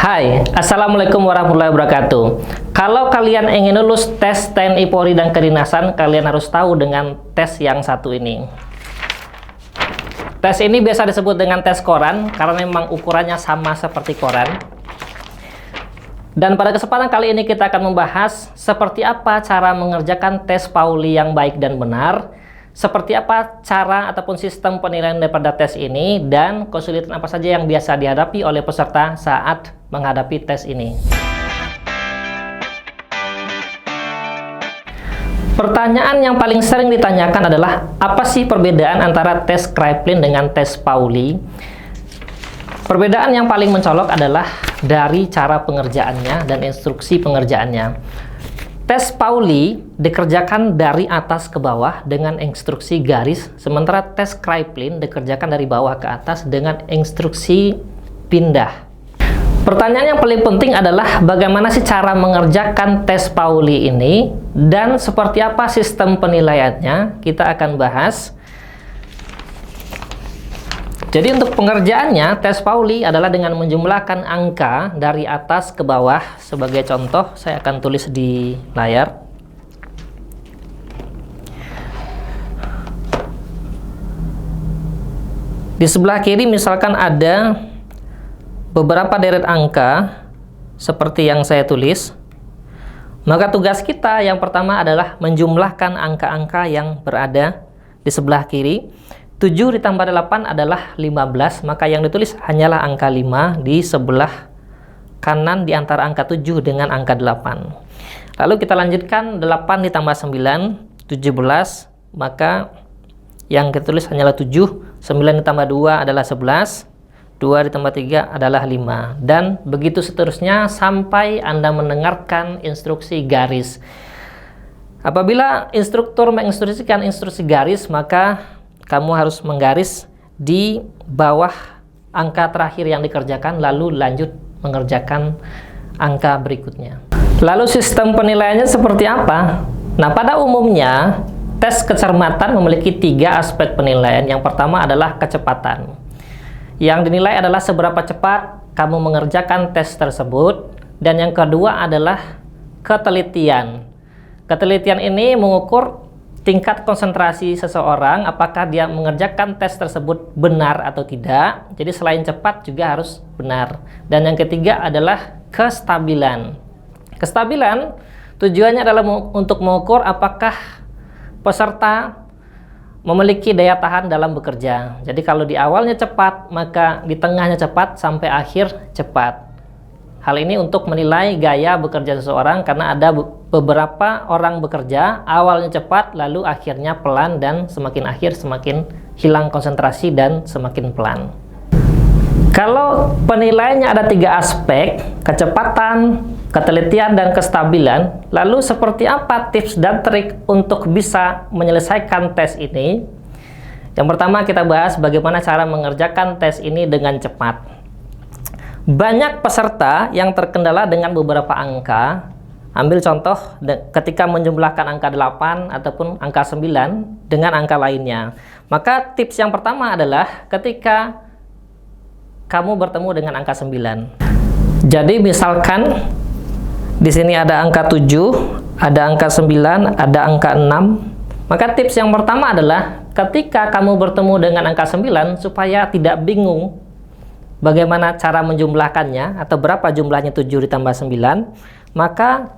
Hai, Assalamualaikum warahmatullahi wabarakatuh. Kalau kalian ingin lulus tes TNI Polri dan Kedinasan, kalian harus tahu dengan tes yang satu ini. Tes ini biasa disebut dengan tes koran, karena memang ukurannya sama seperti koran. Dan pada kesempatan kali ini kita akan membahas seperti apa cara mengerjakan tes Pauli yang baik dan benar, seperti apa cara ataupun sistem penilaian daripada tes ini, dan kesulitan apa saja yang biasa dihadapi oleh peserta saat menghadapi tes ini. Pertanyaan yang paling sering ditanyakan adalah, apa sih perbedaan antara tes Kraepelin dengan tes Pauli? Perbedaan yang paling mencolok adalah dari cara pengerjaannya dan instruksi pengerjaannya. Tes Pauli dikerjakan dari atas ke bawah dengan instruksi garis, sementara tes Kraepelin dikerjakan dari bawah ke atas dengan instruksi pindah. Pertanyaan yang paling penting adalah bagaimana sih cara mengerjakan tes Pauli ini dan seperti apa sistem penilaiannya, kita akan bahas. Jadi untuk pengerjaannya, tes Pauli adalah dengan menjumlahkan angka dari atas ke bawah. Sebagai contoh, saya akan tulis di layar. Di sebelah kiri misalkan ada beberapa deret angka seperti yang saya tulis. Maka tugas kita yang pertama adalah menjumlahkan angka-angka yang berada di sebelah kiri. 7 ditambah 8 adalah 15, maka yang ditulis hanyalah angka 5 di sebelah kanan di antara angka 7 dengan angka 8. Lalu kita lanjutkan 8 ditambah 9, 17, maka yang ditulis hanyalah 7, 9 ditambah 2 adalah 11, 2 ditambah 3 adalah 5, dan begitu seterusnya sampai Anda mendengarkan instruksi garis. Apabila instruktur menginstruksikan instruksi garis, maka kamu harus menggaris di bawah angka terakhir yang dikerjakan, lalu lanjut mengerjakan angka berikutnya. Lalu sistem penilaiannya seperti apa? Nah, pada umumnya tes kecermatan memiliki 3 aspek penilaian. Yang pertama adalah kecepatan. Yang dinilai adalah seberapa cepat kamu mengerjakan tes tersebut, dan yang kedua adalah ketelitian. Ketelitian ini mengukur tingkat konsentrasi seseorang, apakah dia mengerjakan tes tersebut benar atau tidak. Jadi selain cepat juga harus benar. Dan yang ketiga adalah kestabilan. Kestabilan tujuannya adalah untuk mengukur apakah peserta memiliki daya tahan dalam bekerja. Jadi kalau di awalnya cepat, maka di tengahnya cepat, sampai akhir cepat. Hal ini untuk menilai gaya bekerja seseorang, karena ada beberapa orang bekerja awalnya cepat, lalu akhirnya pelan, dan semakin akhir semakin hilang konsentrasi dan semakin pelan. Kalau penilaiannya ada 3 aspek, kecepatan, ketelitian, dan kestabilan, lalu seperti apa tips dan trik untuk bisa menyelesaikan tes ini? Yang pertama kita bahas bagaimana cara mengerjakan tes ini dengan cepat. Banyak peserta yang terkendala dengan beberapa angka. Ambil contoh ketika menjumlahkan angka 8 ataupun angka 9 dengan angka lainnya. Maka tips yang pertama adalah ketika kamu bertemu dengan angka 9. Jadi misalkan di sini ada angka 7, ada angka 9, ada angka 6. Maka tips yang pertama adalah ketika kamu bertemu dengan angka 9, supaya tidak bingung bagaimana cara menjumlahkannya atau berapa jumlahnya 7 ditambah 9, maka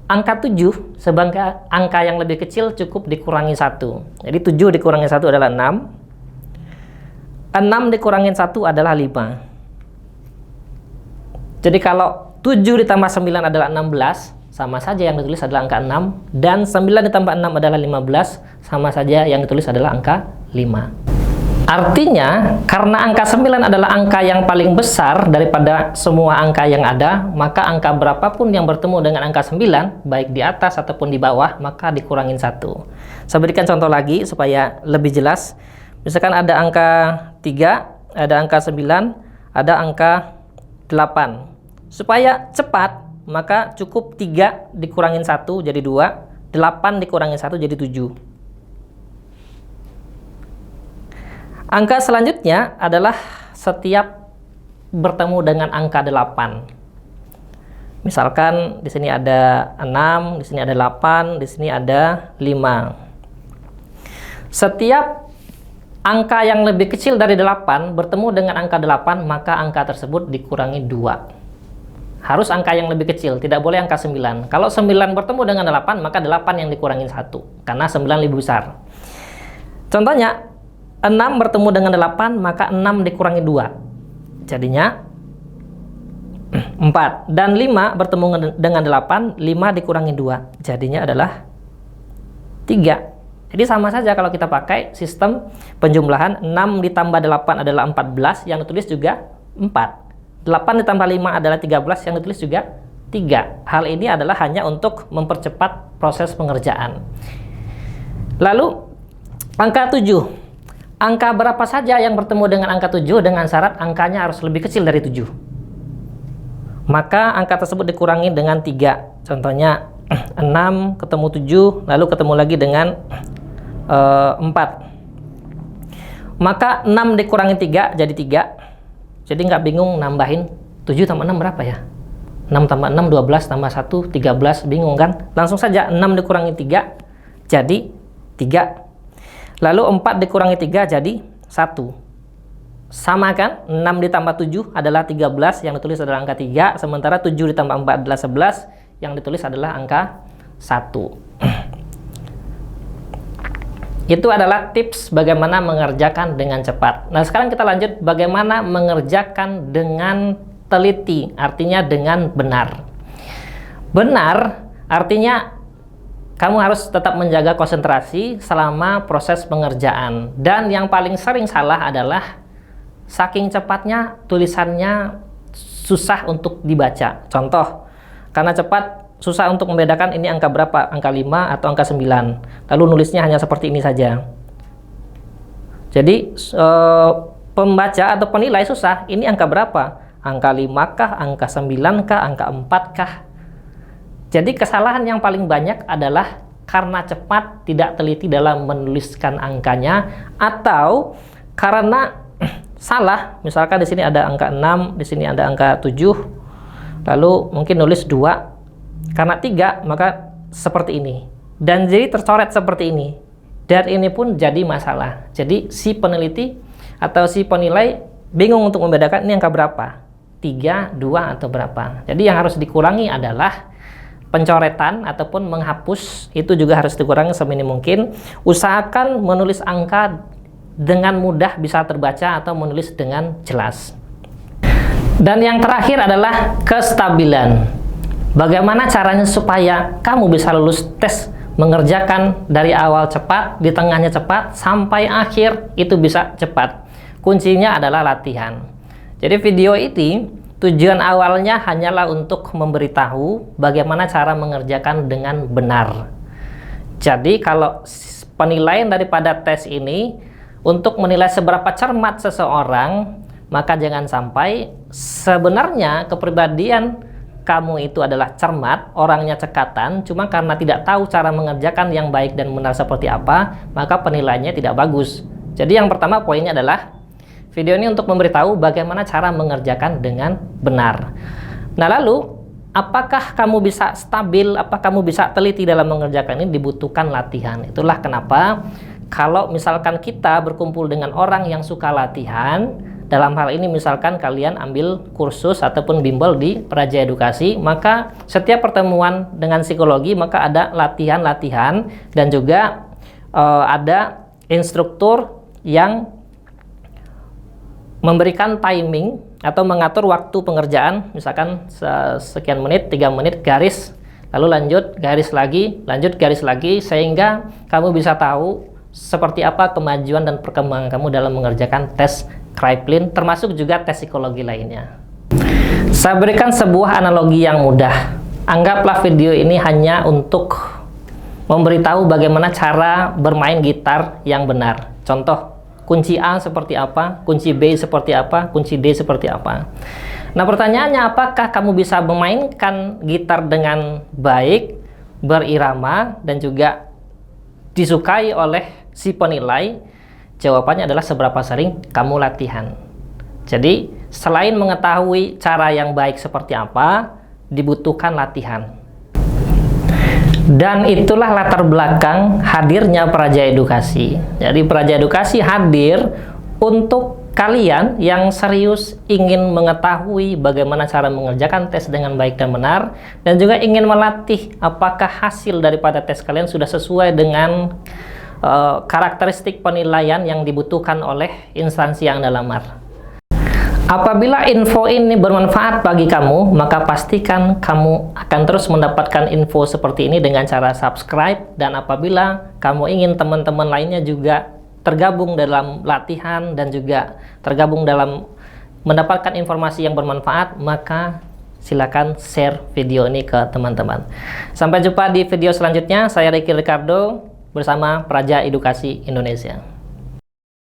angka 7 sebagai angka yang lebih kecil cukup dikurangi 1. Jadi 7 dikurangi 1 adalah 6. 6 dikurangi 1 adalah 5. Jadi kalau 7 ditambah 9 adalah 16, sama saja yang ditulis adalah angka 6. Dan 9 ditambah 6 adalah 15, sama saja yang ditulis adalah angka 5. Artinya, karena angka 9 adalah angka yang paling besar daripada semua angka yang ada, maka angka berapapun yang bertemu dengan angka 9, baik di atas ataupun di bawah, maka dikurangin 1. Saya berikan contoh lagi supaya lebih jelas. Misalkan ada angka 3, ada angka 9, ada angka 8. Supaya cepat, maka cukup 3 dikurangin 1 jadi 2, 8 dikurangin 1 jadi 7. Angka selanjutnya adalah setiap bertemu dengan angka 8. Misalkan di sini ada 6, di sini ada 8, di sini ada 5. Setiap angka yang lebih kecil dari 8 bertemu dengan angka 8, maka angka tersebut dikurangi 2. Harus angka yang lebih kecil, tidak boleh angka 9. Kalau 9 bertemu dengan 8, maka 8 yang dikurangin 1, karena 9 lebih besar. Contohnya, 6 bertemu dengan 8, maka 6 dikurangi 2. Jadinya 4. Dan 5 bertemu dengan 8, 5 dikurangi 2. Jadinya adalah 3. Jadi sama saja kalau kita pakai sistem penjumlahan. 6 ditambah 8 adalah 14, yang ditulis juga 4. 8 ditambah 5 adalah 13, yang ditulis juga 3. Hal ini adalah hanya untuk mempercepat proses pengerjaan. Lalu, angka 7. Angka berapa saja yang bertemu dengan angka 7 dengan syarat angkanya harus lebih kecil dari 7. Maka angka tersebut dikurangi dengan 3. Contohnya, 6 ketemu 7, lalu ketemu lagi dengan 4. Maka 6 dikurangi 3 jadi 3. Jadi nggak bingung nambahin 7 tambah 6 berapa ya? 6 tambah 6 12 tambah 1 13, bingung kan? Langsung saja 6 dikurangi 3 jadi 3. Lalu 4 dikurangi 3 jadi 1. Sama kan? 6 ditambah 7 adalah 13, yang ditulis adalah angka 3. Sementara 7 ditambah 4 adalah 11, yang ditulis adalah angka 1. Itu adalah tips bagaimana mengerjakan dengan cepat. Nah, sekarang kita lanjut bagaimana mengerjakan dengan teliti, artinya dengan benar. Benar artinya kamu harus tetap menjaga konsentrasi selama proses pengerjaan. Dan yang paling sering salah adalah saking cepatnya tulisannya susah untuk dibaca. Contoh, karena cepat susah untuk membedakan ini angka berapa, angka 5 atau angka 9. Lalu nulisnya hanya seperti ini saja. Jadi pembaca atau penilai susah, ini angka berapa? Angka 5 kah, angka 9 kah, angka 4 kah? Jadi kesalahan yang paling banyak adalah karena cepat, tidak teliti dalam menuliskan angkanya, atau karena salah. Misalkan di sini ada angka 6, di sini ada angka 7, lalu mungkin nulis 2. Karena 3, maka seperti ini. Dan jadi tercoret seperti ini. Dan ini pun jadi masalah. Jadi si peneliti atau si penilai bingung untuk membedakan ini angka berapa. 3, 2, atau berapa. Jadi yang harus dikurangi adalah pencoretan ataupun menghapus. Itu juga harus dikurangi seminim mungkin. Usahakan menulis angka dengan mudah bisa terbaca atau menulis dengan jelas. Dan yang terakhir adalah kestabilan. Bagaimana caranya supaya kamu bisa lulus tes mengerjakan dari awal cepat, di tengahnya cepat, sampai akhir itu bisa cepat? Kuncinya adalah latihan. Jadi video ini tujuan awalnya hanyalah untuk memberitahu bagaimana cara mengerjakan dengan benar. Jadi kalau penilaian daripada tes ini untuk menilai seberapa cermat seseorang, maka jangan sampai sebenarnya kepribadian kamu itu adalah cermat, orangnya cekatan, cuma karena tidak tahu cara mengerjakan yang baik dan benar seperti apa, maka penilaiannya tidak bagus. Jadi yang pertama poinnya adalah video ini untuk memberitahu bagaimana cara mengerjakan dengan benar. Nah, lalu apakah kamu bisa stabil, apakah kamu bisa teliti dalam mengerjakan ini? Dibutuhkan latihan. Itulah kenapa kalau misalkan kita berkumpul dengan orang yang suka latihan, dalam hal ini misalkan kalian ambil kursus ataupun bimbel di Praja Edukasi, maka setiap pertemuan dengan psikologi maka ada latihan-latihan dan juga ada instruktur yang memberikan timing atau mengatur waktu pengerjaan, misalkan sekian menit, 3 menit, garis, lalu lanjut, garis lagi, lanjut, garis lagi, sehingga kamu bisa tahu seperti apa kemajuan dan perkembangan kamu dalam mengerjakan tes Kraepelin, termasuk juga tes psikologi lainnya. Saya berikan sebuah analogi yang mudah. Anggaplah video ini hanya untuk memberitahu bagaimana cara bermain gitar yang benar. Contoh, kunci A seperti apa, kunci B seperti apa, kunci D seperti apa. Nah, pertanyaannya, apakah kamu bisa memainkan gitar dengan baik, berirama, dan juga disukai oleh si penilai? Jawabannya adalah seberapa sering kamu latihan. Jadi, selain mengetahui cara yang baik seperti apa, dibutuhkan latihan. Dan itulah latar belakang hadirnya Praja Edukasi. Jadi Praja Edukasi hadir untuk kalian yang serius ingin mengetahui bagaimana cara mengerjakan tes dengan baik dan benar, dan juga ingin melatih apakah hasil daripada tes kalian sudah sesuai dengan karakteristik penilaian yang dibutuhkan oleh instansi yang Anda lamar. Apabila info ini bermanfaat bagi kamu, maka pastikan kamu akan terus mendapatkan info seperti ini dengan cara subscribe. Dan apabila kamu ingin teman-teman lainnya juga tergabung dalam latihan dan juga tergabung dalam mendapatkan informasi yang bermanfaat, maka silakan share video ini ke teman-teman. Sampai jumpa di video selanjutnya. Saya Ricky Ricardo bersama Praja Edukasi Indonesia.